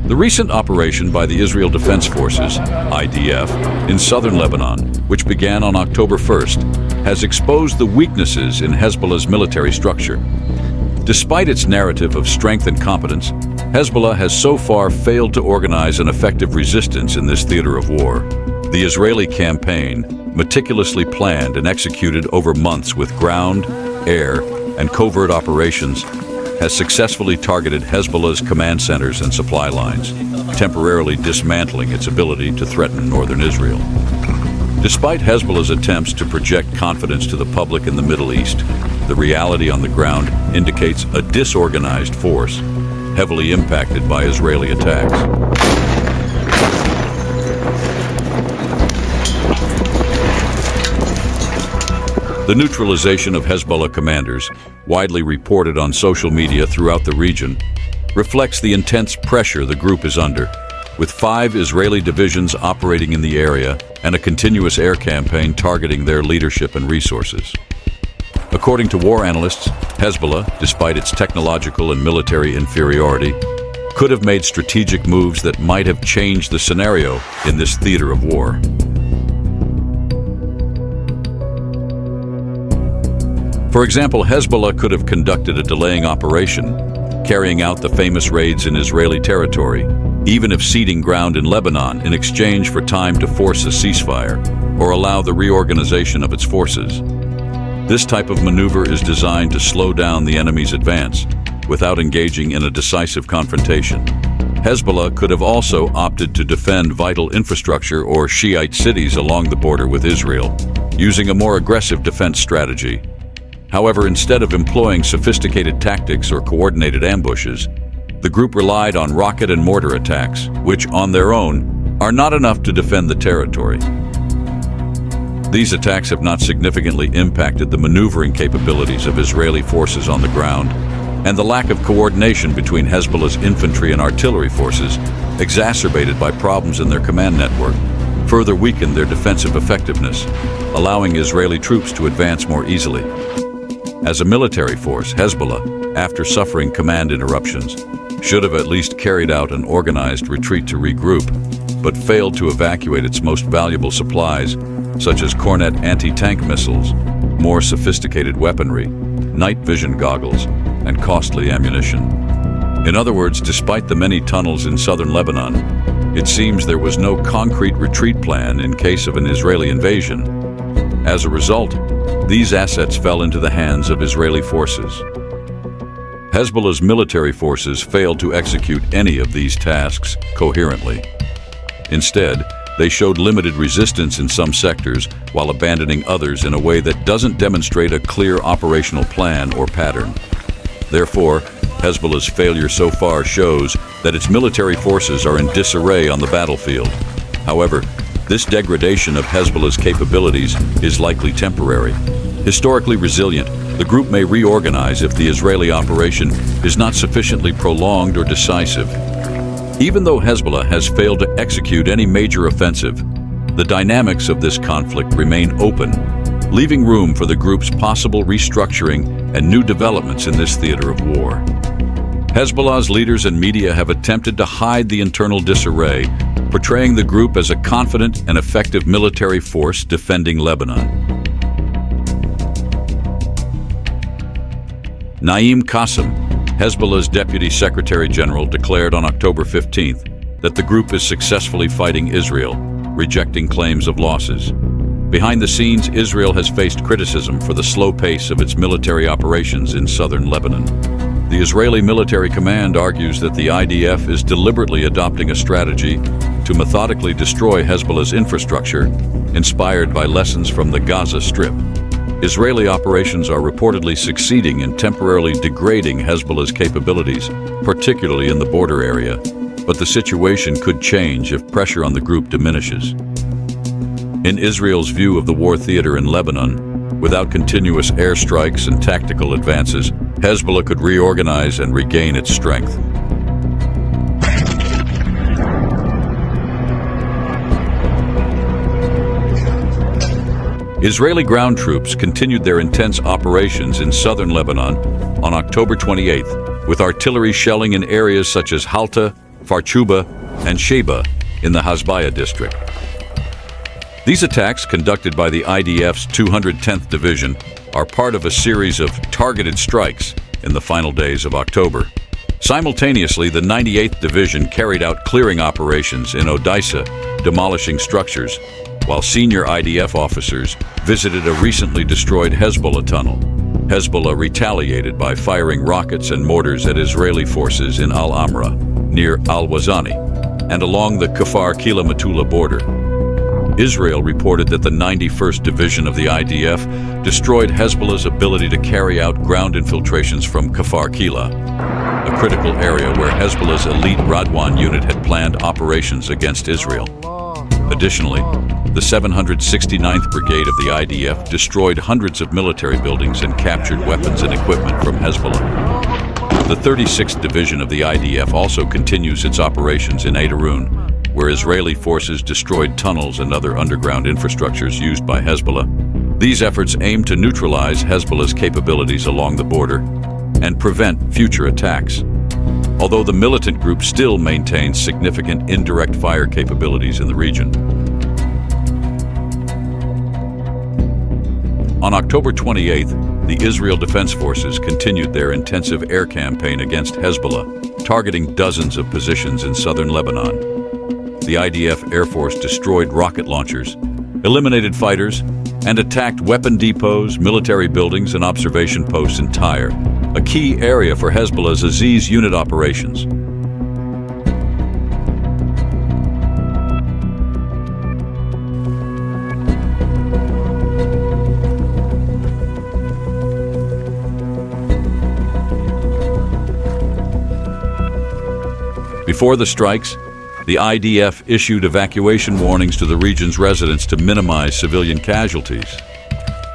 The recent operation by the Israel Defense Forces, IDF, in southern Lebanon, which began on October 1st, has exposed the weaknesses in Hezbollah's military structure. Despite its narrative of strength and competence, Hezbollah has so far failed to organize an effective resistance in this theater of war. The Israeli campaign, meticulously planned and executed over months with ground, air, and covert operations, has successfully targeted Hezbollah's command centers and supply lines, temporarily dismantling its ability to threaten northern Israel. Despite Hezbollah's attempts to project confidence to the public in the Middle East, the reality on the ground indicates a disorganized force, heavily impacted by Israeli attacks. The neutralization of Hezbollah commanders, widely reported on social media throughout the region, reflects the intense pressure the group is under, with 5 Israeli divisions operating in the area and a continuous air campaign targeting their leadership and resources. According to war analysts, Hezbollah, despite its technological and military inferiority, could have made strategic moves that might have changed the scenario in this theater of war. For example, Hezbollah could have conducted a delaying operation, carrying out the famous raids in Israeli territory, even if ceding ground in Lebanon in exchange for time to force a ceasefire or allow the reorganization of its forces. This type of maneuver is designed to slow down the enemy's advance without engaging in a decisive confrontation. Hezbollah could have also opted to defend vital infrastructure or Shiite cities along the border with Israel, using a more aggressive defense strategy. However, instead of employing sophisticated tactics or coordinated ambushes, the group relied on rocket and mortar attacks, which, on their own, are not enough to defend the territory. These attacks have not significantly impacted the maneuvering capabilities of Israeli forces on the ground, and the lack of coordination between Hezbollah's infantry and artillery forces, exacerbated by problems in their command network, further weakened their defensive effectiveness, allowing Israeli troops to advance more easily. As a military force, Hezbollah, after suffering command interruptions, should have at least carried out an organized retreat to regroup, but failed to evacuate its most valuable supplies, such as Cornet anti-tank missiles, more sophisticated weaponry, night vision goggles, and costly ammunition. In other words, despite the many tunnels in southern Lebanon, it seems there was no concrete retreat plan in case of an Israeli invasion. As a result, these assets fell into the hands of Israeli forces. Hezbollah's military forces failed to execute any of these tasks coherently. Instead, they showed limited resistance in some sectors while abandoning others in a way that doesn't demonstrate a clear operational plan or pattern. Therefore, Hezbollah's failure so far shows that its military forces are in disarray on the battlefield. However, this degradation of Hezbollah's capabilities is likely temporary. Historically resilient, the group may reorganize if the Israeli operation is not sufficiently prolonged or decisive. Even though Hezbollah has failed to execute any major offensive, the dynamics of this conflict remain open, leaving room for the group's possible restructuring and new developments in this theater of war. Hezbollah's leaders and media have attempted to hide the internal disarray, portraying the group as a confident and effective military force defending Lebanon. Naim Qassem, Hezbollah's Deputy Secretary General, declared on October 15th that the group is successfully fighting Israel, rejecting claims of losses. Behind the scenes, Israel has faced criticism for the slow pace of its military operations in southern Lebanon. The Israeli military command argues that the IDF is deliberately adopting a strategy to methodically destroy Hezbollah's infrastructure, inspired by lessons from the Gaza Strip. Israeli operations are reportedly succeeding in temporarily degrading Hezbollah's capabilities, particularly in the border area, but the situation could change if pressure on the group diminishes. In Israel's view of the war theater in Lebanon, without continuous airstrikes and tactical advances, Hezbollah could reorganize and regain its strength. Israeli ground troops continued their intense operations in southern Lebanon on October 28th, with artillery shelling in areas such as Halta, Farchuba, and Sheba in the Hasbaya district. These attacks, conducted by the IDF's 210th Division, are part of a series of targeted strikes in the final days of October. Simultaneously, the 98th Division carried out clearing operations in Odessa, demolishing structures, while senior IDF officers visited a recently destroyed Hezbollah tunnel. Hezbollah retaliated by firing rockets and mortars at Israeli forces in Al-Amra, near Al-Wazani, and along the Kafar-Kila-Metula border. Israel reported that the 91st Division of the IDF destroyed Hezbollah's ability to carry out ground infiltrations from Kafar Kila, a critical area where Hezbollah's elite Radwan unit had planned operations against Israel. Additionally, the 769th Brigade of the IDF destroyed hundreds of military buildings and captured weapons and equipment from Hezbollah. The 36th Division of the IDF also continues its operations in Adarun, where Israeli forces destroyed tunnels and other underground infrastructures used by Hezbollah. These efforts aim to neutralize Hezbollah's capabilities along the border and prevent future attacks. Although the militant group still maintains significant indirect fire capabilities in the region. On October 28th, the Israel Defense Forces continued their intensive air campaign against Hezbollah, targeting dozens of positions in southern Lebanon. The IDF Air Force destroyed rocket launchers, eliminated fighters, and attacked weapon depots, military buildings, and observation posts in Tyre, a key area for Hezbollah's Aziz unit operations. Before the strikes, the IDF issued evacuation warnings to the region's residents to minimize civilian casualties.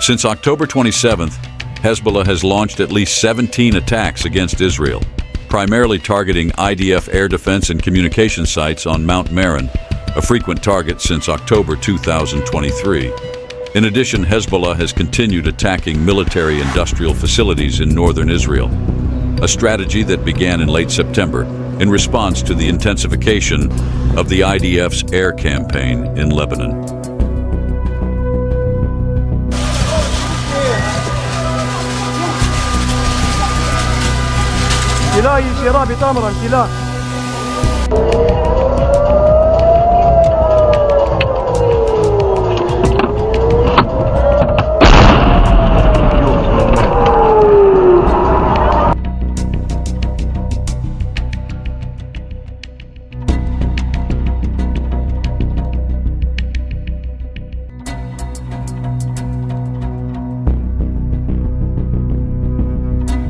Since October 27th, Hezbollah has launched at least 17 attacks against Israel, primarily targeting IDF air defense and communication sites on Mount Meron, a frequent target since October 2023. In addition, Hezbollah has continued attacking military-industrial facilities in northern Israel, a strategy that began in late September in response to the intensification of the IDF's air campaign in Lebanon.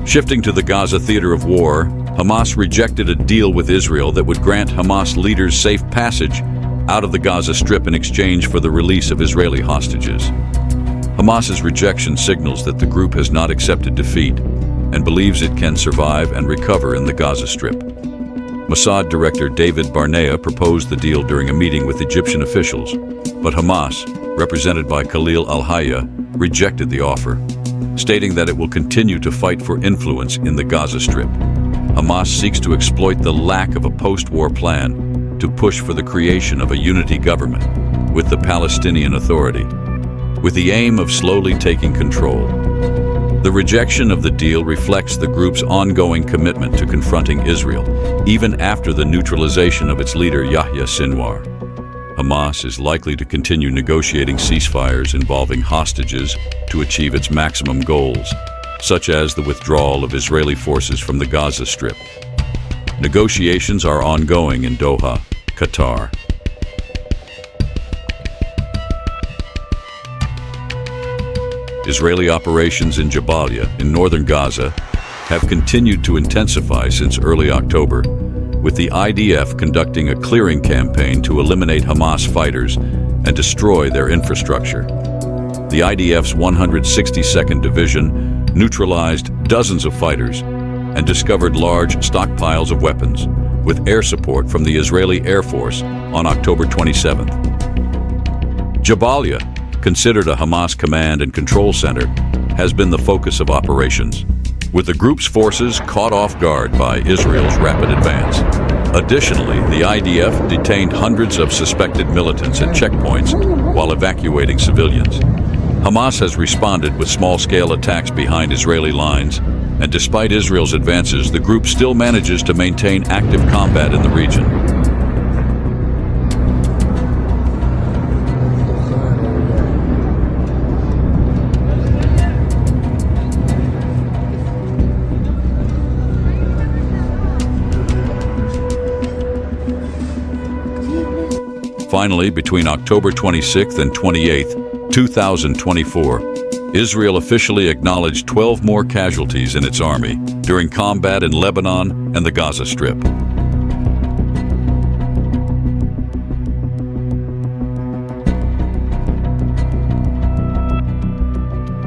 Shifting to the Gaza theater of war, Hamas rejected a deal with Israel that would grant Hamas leaders safe passage out of the Gaza Strip in exchange for the release of Israeli hostages. Hamas's rejection signals that the group has not accepted defeat and believes it can survive and recover in the Gaza Strip. Mossad Director David Barnea proposed the deal during a meeting with Egyptian officials, but Hamas, represented by Khalil al-Hayya, rejected the offer, stating that it will continue to fight for influence in the Gaza Strip. Hamas seeks to exploit the lack of a post-war plan to push for the creation of a unity government with the Palestinian Authority, with the aim of slowly taking control. The rejection of the deal reflects the group's ongoing commitment to confronting Israel, even after the neutralization of its leader Yahya Sinwar. Hamas is likely to continue negotiating ceasefires involving hostages to achieve its maximum goals, such as the withdrawal of Israeli forces from the Gaza Strip. Negotiations are ongoing in Doha, Qatar. Israeli operations in Jabalia, in northern Gaza, have continued to intensify since early October, with the IDF conducting a clearing campaign to eliminate Hamas fighters and destroy their infrastructure. The IDF's 162nd Division neutralized dozens of fighters and discovered large stockpiles of weapons, with air support from the Israeli Air Force on October 27th. Jabalia, considered a Hamas command and control center, has been the focus of operations, with the group's forces caught off guard by Israel's rapid advance. Additionally, the IDF detained hundreds of suspected militants at checkpoints while evacuating civilians. Hamas has responded with small-scale attacks behind Israeli lines, and despite Israel's advances, the group still manages to maintain active combat in the region. Finally, between October 26th and 28th, 2024, Israel officially acknowledged 12 more casualties in its army during combat in Lebanon and the Gaza Strip.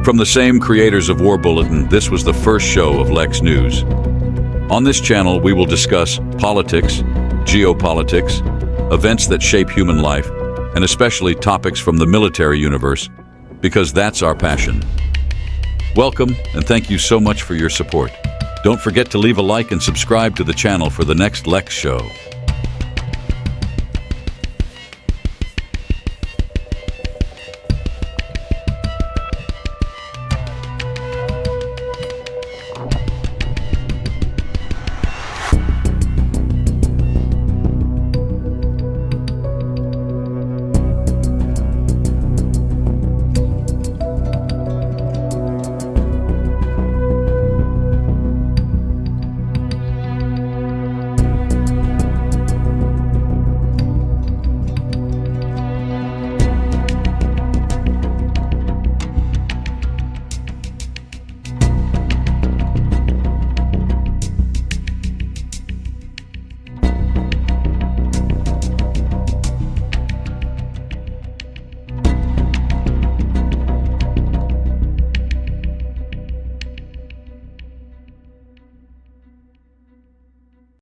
From the same creators of War Bulletin, this was the first show of Leks News. On this channel, we will discuss politics, geopolitics, events that shape human life, and especially topics from the military universe, because that's our passion. Welcome, and thank you so much for your support. Don't forget to leave a like and subscribe to the channel for the next Leks show.